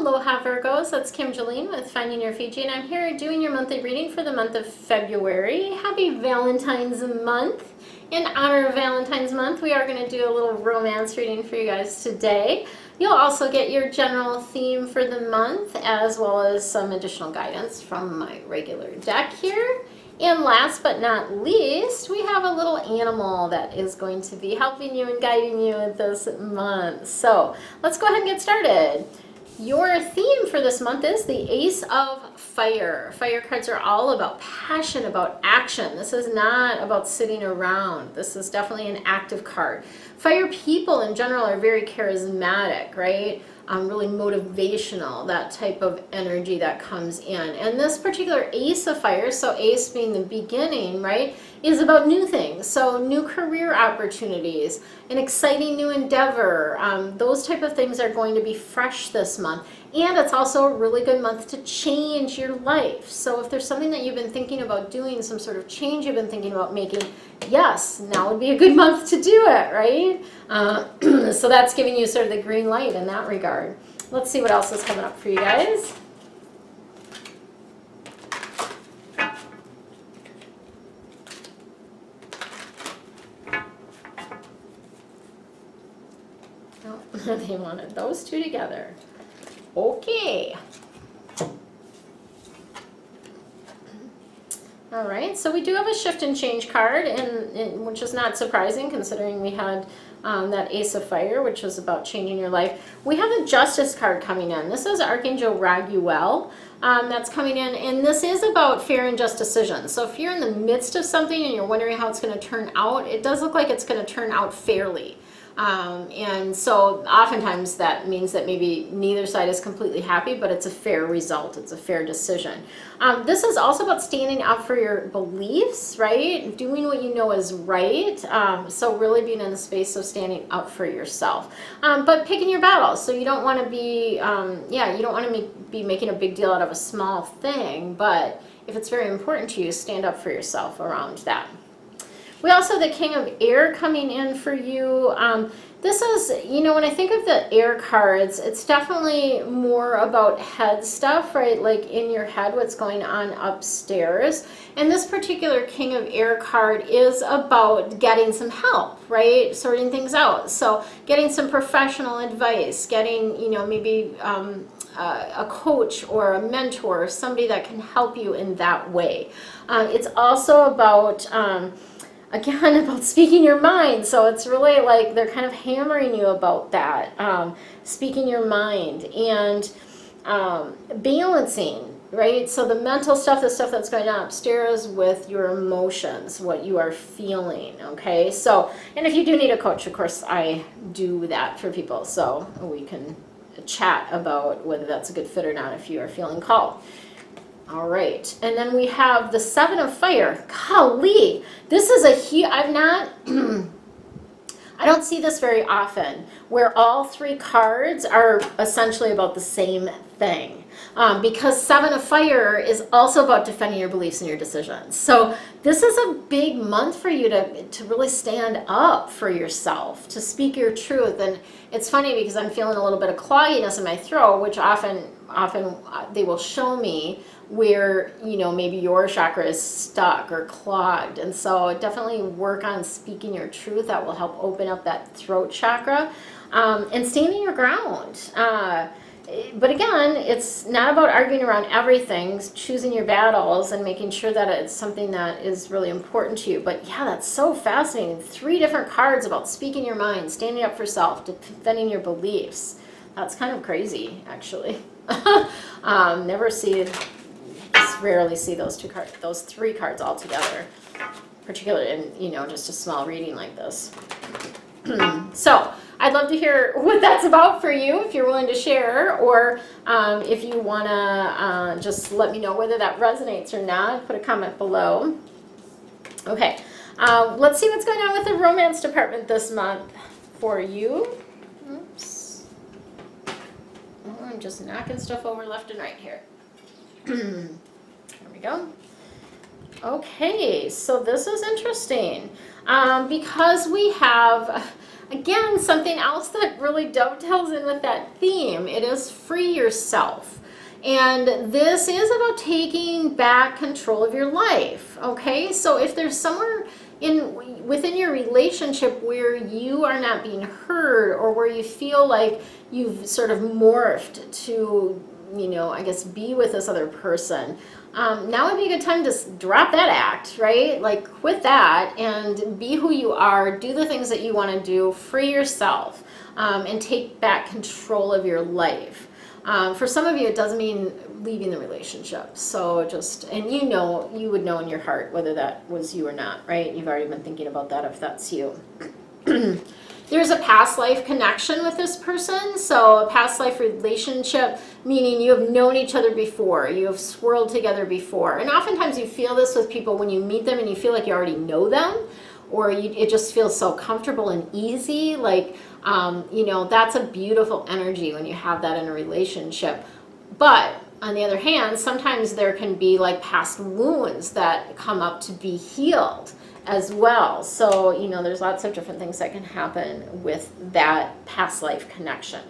Aloha Virgos, that's Kim Jolene with Finding Your Fiji, and I'm here doing your monthly reading for the month of February. Happy Valentine's month. In honor of Valentine's month, we are going to do a little romance reading for you guys today. You'll also get your general theme for the month, as well as some additional guidance from my regular deck here. And last but not least, we have a little animal that is going to be helping you and guiding you this month. So let's go ahead and get started. Your theme for this month is the Ace of Fire. Fire cards are all about passion, about action. This is not about sitting around. This is definitely an active card. Fire people in general are very charismatic, right? Really motivational, that type of energy that comes in. And this particular Ace of Fire, so Ace being the beginning, right, is about new things. So new career opportunities, an exciting new endeavor. Those type of things are going to be fresh this month. And it's also a really good month to change your life. So if there's something that you've been thinking about doing, some sort of change you've been thinking about making, yes, now would be a good month to do it, right? So that's giving you sort of the green light in that regard. Let's see what else is coming up for you guys. Oh, they wanted those two together. Okay. All right, so we do have a shift and change card, which is not surprising considering we had that Ace of Fire, which was about changing your life. We have a Justice card coming in. This is Archangel Raguel that's coming in, and this is about fair and just decisions. So if you're in the midst of something and you're wondering how it's going to turn out, it does look like it's going to turn out fairly. And so oftentimes that means that maybe neither side is completely happy, but it's a fair result. It's a fair decision. This is also about standing up for your beliefs, right? Doing what you know is right. So really being in the space of standing up for yourself, but picking your battles. So you don't want to be, you don't want to be making a big deal out of a small thing, but if it's very important to you, stand up for yourself around that. We also have the King of Air coming in for you. This is, you know, when I think of the air cards, it's definitely more about head stuff, right? Like in your head, what's going on upstairs. And this particular King of Air card is about getting some help, right? Sorting things out. So getting some professional advice, getting, you know, maybe a coach or a mentor, or somebody that can help you in that way. It's also about again, about speaking your mind. So it's really like they're kind of hammering you about that, speaking your mind and balancing, right? So the mental stuff, the stuff that's going on upstairs with your emotions, what you are feeling, okay? So, and if you do need a coach, of course, I do that for people. So we can chat about whether that's a good fit or not if you are feeling called. All right, and then we have the Seven of Fire. Golly, this is a huge, I don't see this very often, where all three cards are essentially about the same thing. Because Seven of Fire is also about defending your beliefs and your decisions. So this is a big month for you to really stand up for yourself, to speak your truth. And it's funny because I'm feeling a little bit of clogginess in my throat, which often they will show me where, you know, maybe your chakra is stuck or clogged. And so definitely work on speaking your truth. That will help open up that throat chakra, and standing your ground. But again, it's not about arguing around everything, choosing your battles and making sure that it's something that is really important to you. But yeah, that's so fascinating. 3 different cards about speaking your mind, standing up for self, defending your beliefs. That's kind of crazy, actually. Rarely see those 3 cards all together, particularly in, you know, just a small reading like this. So I'd love to hear what that's about for you, if you're willing to share, or if you want to just let me know whether that resonates or not. Put a comment below. Okay, let's see what's going on with the romance department this month for you. Oops. Oh, I'm just knocking stuff over left and right here. There we go. Okay, so this is interesting because we have Again, something else that really dovetails in with that theme, it is free yourself. And this is about taking back control of your life. Okay, so if there's somewhere within your relationship where you are not being heard, or where you feel like you've sort of morphed to, I guess, be with this other person, now would be a good time to drop that act, right? Like, quit that and be who you are, do the things that you want to do, free yourself, and take back control of your life. For some of you, it doesn't mean leaving the relationship. So and you would know in your heart whether that was you or not, right? You've already been thinking about that if that's you. There's a past life connection with this person. So a past life relationship, meaning you have known each other before, you have swirled together before. And oftentimes you feel this with people when you meet them and you feel like you already know them, or it just feels so comfortable and easy. Like, that's a beautiful energy when you have that in a relationship. But on the other hand, sometimes there can be like past wounds that come up to be healed as well. So, there's lots of different things that can happen with that past life connection.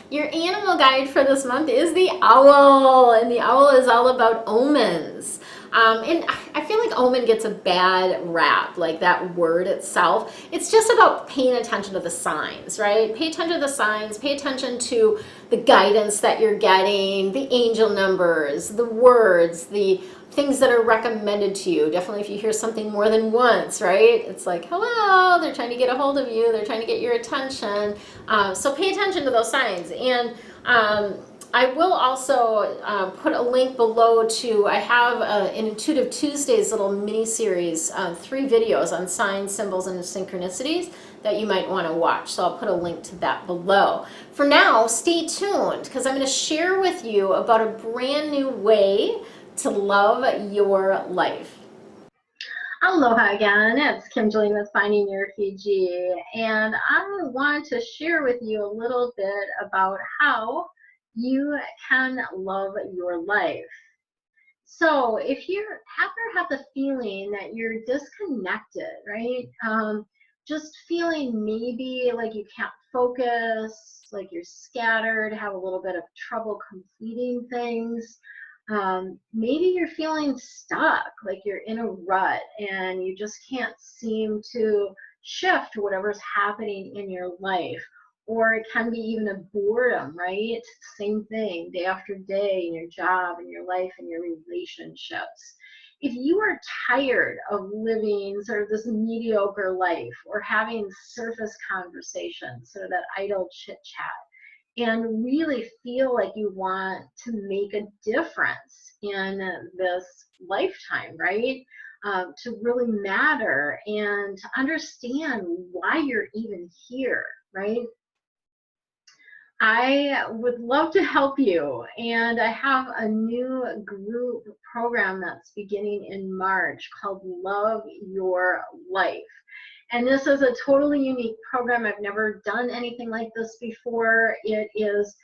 Your animal guide for this month is the owl, and the owl is all about omens. And I feel like omen gets a bad rap, like that word itself. It's just about paying attention to the signs, right? Pay attention to the signs, pay attention to the guidance that you're getting, the angel numbers, the words, the things that are recommended to you. Definitely if you hear something more than once, right? It's like, hello, they're trying to get a hold of you. They're trying to get your attention. So pay attention to those signs. And I will also put a link below to, I have an Intuitive Tuesdays little mini series, 3 videos on signs, symbols, and synchronicities that you might want to watch. So I'll put a link to that below. For now, stay tuned, because I'm going to share with you about a brand new way to love your life. Aloha again, it's Kim Jillian with Finding Your Fiji, and I want to share with you a little bit about how you can love your life. So if you ever have the feeling that you're disconnected, right? Just feeling maybe like you can't focus, like you're scattered, have a little bit of trouble completing things. Maybe you're feeling stuck, like you're in a rut and you just can't seem to shift whatever's happening in your life. Or it can be even a boredom, right? Same thing, day after day in your job, in your life, in your relationships. If you are tired of living sort of this mediocre life, or having surface conversations, sort of that idle chit chat, and really feel like you want to make a difference in this lifetime, right? To really matter and to understand why you're even here, right? I would love to help you, and I have a new group program that's beginning in March called Love Your Life. And this is a totally unique program. I've never done anything like this before. It is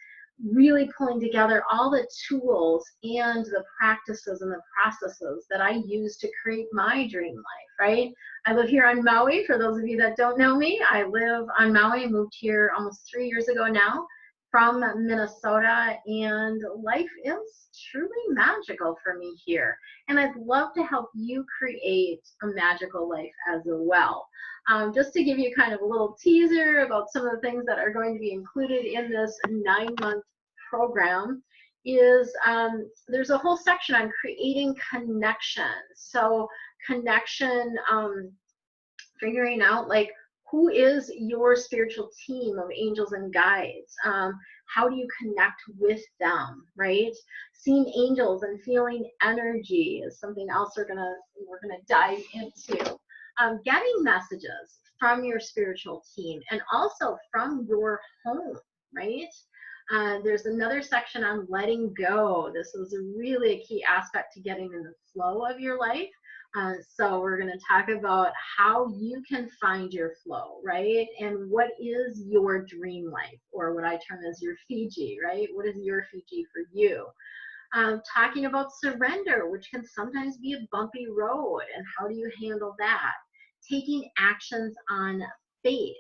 really pulling together all the tools and the practices and the processes that I use to create my dream life, right? I live here on Maui. For those of you that don't know me, I live on Maui. I moved here almost 3 years ago now from Minnesota, and life is truly magical for me here. And I'd love to help you create a magical life as well. Just to give you kind of a little teaser about some of the things that are going to be included in this 9-month program is there's a whole section on creating connection. So connection, figuring out like, who is your spiritual team of angels and guides? How do you connect with them, right? Seeing angels and feeling energy is something else we're gonna dive into. Getting messages from your spiritual team and also from your home, right? There's another section on letting go. This is really a key aspect to getting in the flow of your life. So we're going to talk about how you can find your flow, right? And what is your dream life, or what I term as your Fiji, right? What is your Fiji for you? Talking about surrender, which can sometimes be a bumpy road, and how do you handle that? Taking actions on faith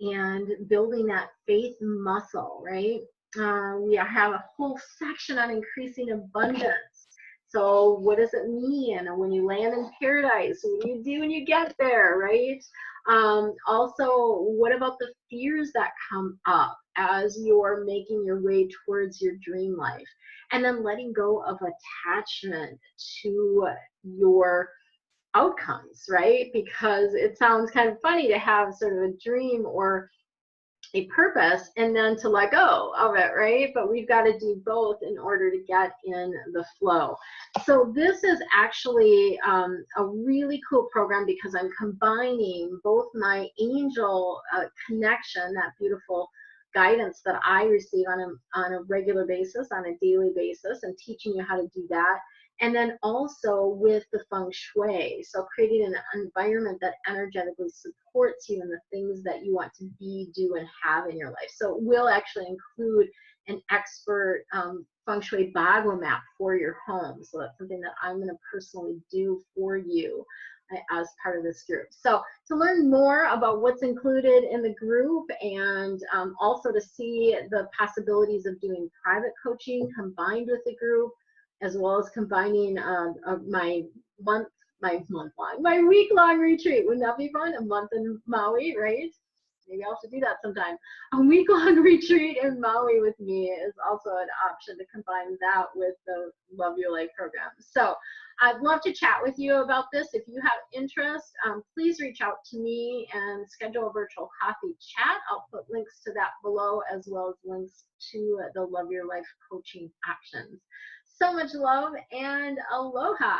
and building that faith muscle, right? We have a whole section on increasing abundance. So what does it mean? And when you land in paradise, what do you do when you get there, right? Also, what about the fears that come up as you're making your way towards your dream life? And then letting go of attachment to your outcomes, right? Because it sounds kind of funny to have sort of a dream or a purpose and then to let go of it, right? But we've got to do both in order to get in the flow. So this is actually a really cool program because I'm combining both my angel connection, that beautiful guidance that I receive on a regular basis, on a daily basis, and teaching you how to do that, and then also with the feng shui, so creating an environment that energetically supports you in the things that you want to be, do, and have in your life. So we'll actually include an expert feng shui bagua map for your home. So that's something that I'm going to personally do for you as part of this group. So to learn more about what's included in the group, and also to see the possibilities of doing private coaching combined with the group, as well as combining my my week-long retreat. Wouldn't that be fun? A month in Maui, right? Maybe I'll have to do that sometime. A week-long retreat in Maui with me is also an option to combine that with the Love Your Life program. So I'd love to chat with you about this. If you have interest, please reach out to me and schedule a virtual coffee chat. I'll put links to that below, as well as links to the Love Your Life coaching options. So much love and aloha.